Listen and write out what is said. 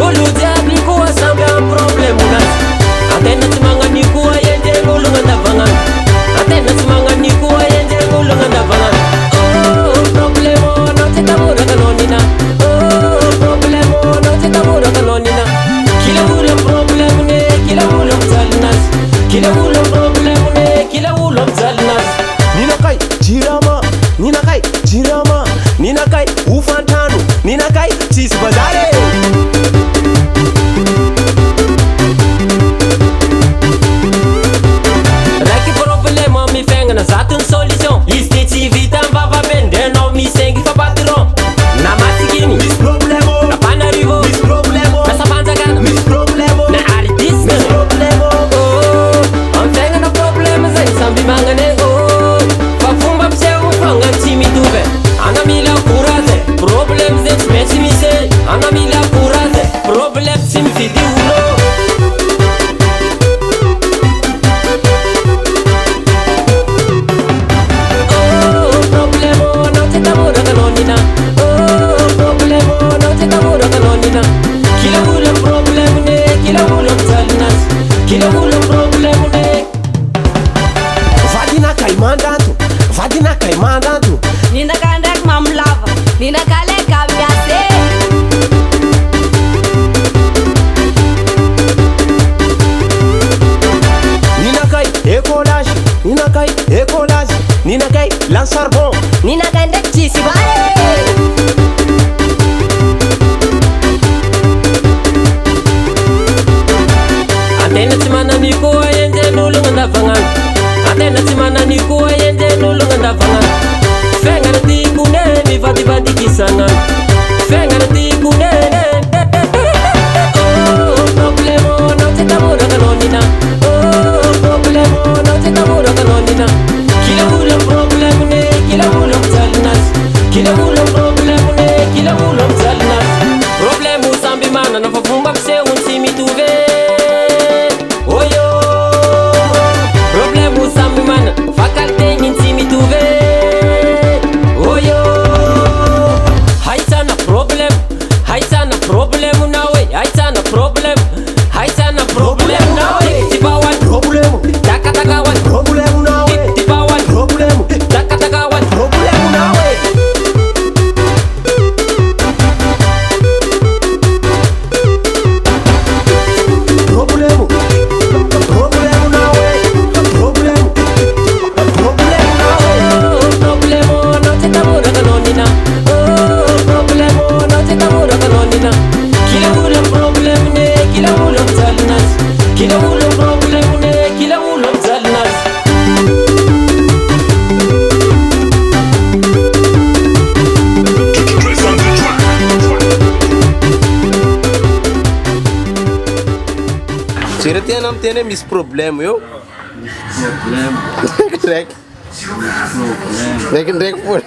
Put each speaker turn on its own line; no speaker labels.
olo jiaby koa samby am problème nazy antena tsy magnany koa enjegny olo gn'andavagnandro antena tsy magnany koa enjegny olo gn'andavagnandro problème anao tsy tamoraka anao nina problème anao tsy tamoraka anao nina kila olo am problème-ne kila olo mijaly nazy kila olo am problème-ne kila olo mijaly nazy
ninakay jirama ninakay jirama ninakay ufantrano ninakay tsisy bazare
raiky problème mifiaignana zatony solution izy ty tsy vita mivavapendenao misengy fa patron na matsikiny
misy problème
na panarivo
misy problème
nasapanjakana
misy problème
na aridisque
misy problème
am fiaignana problème zay samby magnane fa fomba piseho fagna tsy mitovy ana mila courage problème zay tsy maintsy misy ana mila courage problème tsy mividy olo problème anao tsy tamoraka anao nina problème anao tsy tamoraka anao nina kila olo am problème-ne kila olo mijaly nazy kila olo am problème-ne
vadinakay mandanto vadinakay mandanto
ninaka ndraiky mamolava ninaka leka miase
ninakay écolage ninakay écolage ninakay lansarbon
ninaka ndraiky tsisy vare
antena tsy manany koa enjen'olo gn'andavagnandro antena tsy manany koa enjen'olo gn'andavagnandro fiaignana tikone mivadibadikisagnandro fiaignana tikone problème anao tsy tamoraka anao nina problème anao tsy tamoraka anao nina kila olo am problème-ne kila olo mijaly nazy kila olo am problème-ne kila olo mijaly nazy problème samby manana fa fomba pisehony tsy mitovy oyo problème samby mana fa qualité-gny tsy mitovy oyo haitsana problème na hoe haitsana problème na hoe tibawan
problème
takatakawan
problème nawe
tibawan
problème
takatakawan
problème nawe problème problème nawe problème problème nawe
problème anao tsy tamoraka anao nina problème anao tsy tamoraka anao nina kila olo am problème-ne kila olo mijaly nazy kila olo am problème-ne kila olo mijaly nazy
Sira tiana miteny hoe misy problème eo ndraikindraiky fony